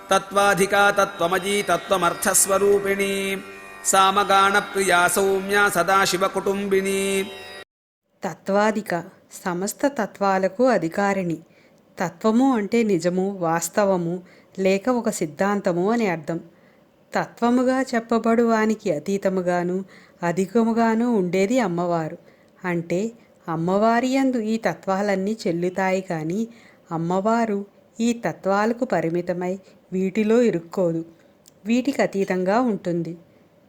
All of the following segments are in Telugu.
తత్వాధికా తత్వమయీ తత్వమర్థస్వరూపిణి సామగాన ప్రియా సౌమ్య సదాశివకుటుంబిని. తత్వాధిక సమస్త తత్వాలకు అధికారిణి. తత్వము అంటే నిజము, వాస్తవము లేక ఒక సిద్ధాంతము అని అర్థం. తత్వముగా చెప్పబడు వానికి అతీతముగాను అధికముగాను ఉండేది అమ్మవారు. అంటే అమ్మవారి యందు ఈ తత్వాలన్నీ చెల్లుతాయి కానీ అమ్మవారు ఈ తత్వాలకు పరిమితమై వీటిలో ఇరుక్కోదు, వీటికి అతీతంగా ఉంటుంది.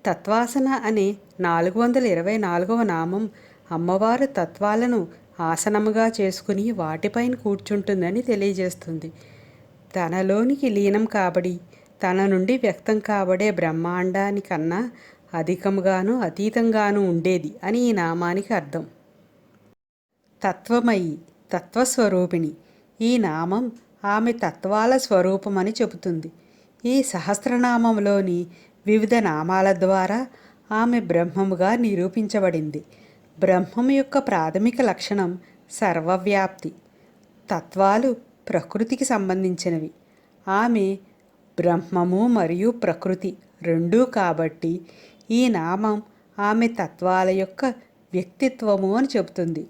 తత్వాసన అనే 424వ నామం అమ్మవారు తత్వాలను ఆసనముగా చేసుకుని వాటిపైన కూర్చుంటుందని తెలియజేస్తుంది. తనలోనికి లీనం కాబడి తన నుండి వ్యక్తం కాబడే బ్రహ్మాండానికన్నా అధికంగాను అతీతంగాను ఉండేది అని ఈ నామానికి అర్థం. తత్వమయి, తత్వస్వరూపిణి. ఈ నామం ఆమె తత్వాల స్వరూపమని చెబుతుంది. ఈ సహస్రనామంలోని వివిధ నామాల ద్వారా ఆమె బ్రహ్మముగా నిరూపించబడింది. బ్రహ్మము యొక్క ప్రాథమిక లక్షణం సర్వవ్యాప్తి. తత్వాలు ప్రకృతికి సంబంధించినవి. ఆమె బ్రహ్మము మరియు ప్రకృతి రెండూ కాబట్టి ఈ నామం ఆమె తత్వాల యొక్క వ్యక్తిత్వము అని చెబుతుంది.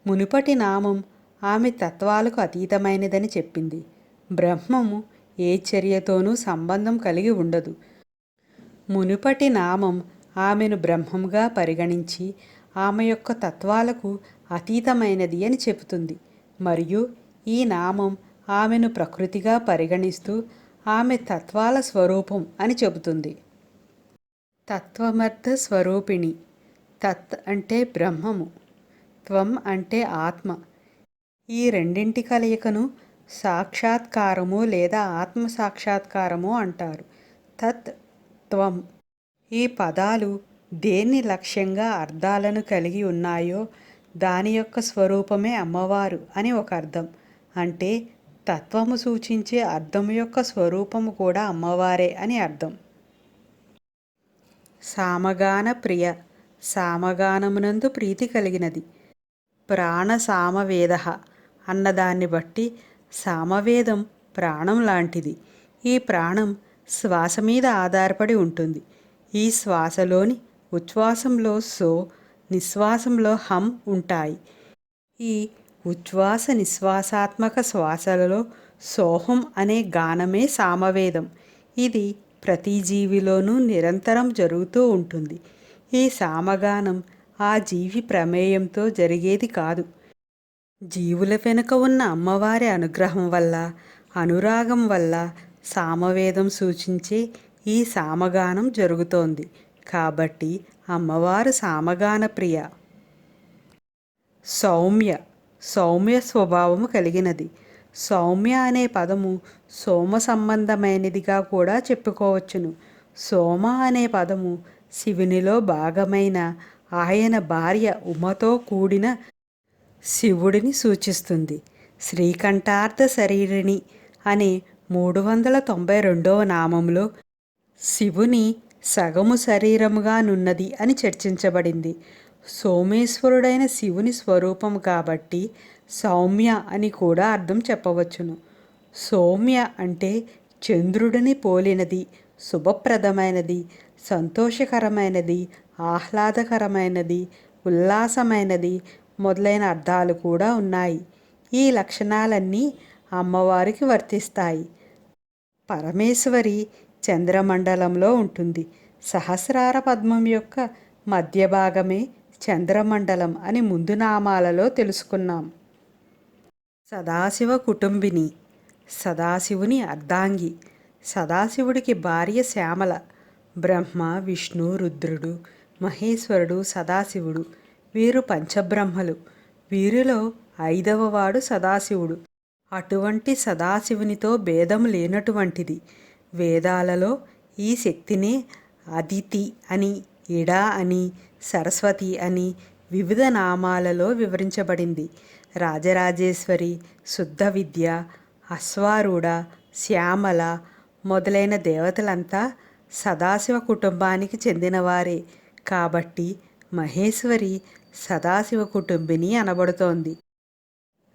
మునుపటి నామం ఆమె తత్వాలకు అతీతమైనదని చెప్పింది. బ్రహ్మము ఏ చర్యతోనూ సంబంధం కలిగి ఉండదు. మునుపటి నామం ఆమెను బ్రహ్మముగా పరిగణించి ఆమె యొక్క తత్వాలకు అతీతమైనది అని చెబుతుంది. మరియు ఈ నామం ఆమెను ప్రకృతిగా పరిగణిస్తూ ఆమె తత్వాల స్వరూపం అని చెబుతుంది. తత్వమర్థ స్వరూపిణి. తత్ అంటే బ్రహ్మము, త్వం అంటే ఆత్మ. ఈ రెండింటి కలయికను సాక్షాత్కారము లేదా ఆత్మ సాక్షాత్కారము అంటారు. తత్, త్వం ఈ పదాలు దేన్ని లక్ష్యంగా అర్థాలను కలిగి ఉన్నాయో దాని యొక్క స్వరూపమే అమ్మవారు అని ఒక అర్థం. అంటే తత్వము సూచించే అర్థము యొక్క స్వరూపము కూడా అమ్మవారే అని అర్థం. సామగాన ప్రియ, సామగానమునందు ప్రీతి కలిగినది. ప్రాణ సామవేద అన్నదాన్ని బట్టి సామవేదం ప్రాణం లాంటిది. ఈ ప్రాణం శ్వాస మీద ఆధారపడి ఉంటుంది. ఈ శ్వాసలోని ఉచ్ఛ్వాసంలో సో, నిశ్వాసంలో హం ఉంటాయి. ఈ ఉచ్ఛ్వాస నిశ్వాసాత్మక శ్వాసలలో సోహం అనే గానమే సామవేదం. ఇది ప్రతి జీవిలోనూ నిరంతరం జరుగుతూ ఉంటుంది. ఈ సామగానం ఆ జీవి ప్రమేయంతో జరిగేది కాదు. జీవుల వెనుక ఉన్న అమ్మవారి అనుగ్రహం వల్ల, అనురాగం వల్ల సామవేదం సూచించే ఈ సామగానం జరుగుతోంది. కాబట్టి అమ్మవారు సామగాన ప్రియ. సౌమ్య, సౌమ్య స్వభావము కలిగినది. సౌమ్య అనే పదము సోమ సంబంధమైనదిగా కూడా చెప్పుకోవచ్చును. సోమ అనే పదము శివునిలో భాగమైన ఆయన భార్య ఉమతో కూడిన శివుడిని సూచిస్తుంది. శ్రీకంఠార్థ శరీరిణి అనే 392వ నామంలో శివుని సగము శరీరముగానున్నది అని చర్చించబడింది. సోమేశ్వరుడైన శివుని స్వరూపం కాబట్టి సౌమ్య అని కూడా అర్థం చెప్పవచ్చును. సౌమ్య అంటే చంద్రుడిని పోలినది, శుభప్రదమైనది, సంతోషకరమైనది, ఆహ్లాదకరమైనది, ఉల్లాసమైనది మొదలైన అర్థాలు కూడా ఉన్నాయి. ఈ లక్షణాలన్నీ అమ్మవారికి వర్తిస్తాయి. పరమేశ్వరి చంద్రమండలంలో ఉంటుంది. సహస్రార పద్మం యొక్క మధ్య భాగమే చంద్రమండలం అని ముందు నామాలలో తెలుసుకున్నాం. సదాశివ కుటుంబిని, సదాశివుని అర్ధాంగి. సదాశివుడికి భార్య శ్యామల. బ్రహ్మ, విష్ణు, రుద్రుడు, మహేశ్వరుడు, సదాశివుడు వీరు పంచబ్రహ్మలు. వీరిలో 5వ వాడు సదాశివుడు. అటువంటి సదాశివునితో భేదం లేనటువంటిది. వేదాలలో ఈ శక్తినే అదితి అని, ఇడా అని, సరస్వతి అని వివిధ నామాలలో వివరించబడింది. రాజరాజేశ్వరి, శుద్ధ విద్య, అశ్వారూఢ, శ్యామల మొదలైన దేవతలంతా సదాశివ కుటుంబానికి చెందినవారే. కాబట్టి మహేశ్వరి సదాశివ కుటుంబిని అనబడుతోంది.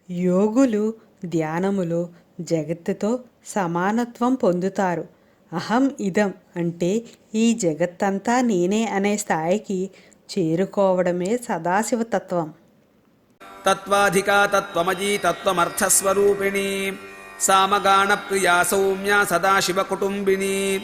యోగులు ధ్యానములో జగత్తుతో సమానత్వం పొందుతారు. అహం ఇదం అంటే ఈ జగత్తంతా నేనే అనే స్థాయికి చేరుకోవడమే సదాశివతత్వం. తత్వాధికా తత్వమయీ తత్వమర్థస్వరూపిణి సామగాన ప్రియా సౌమ్య సదాశివ కుటుంబిని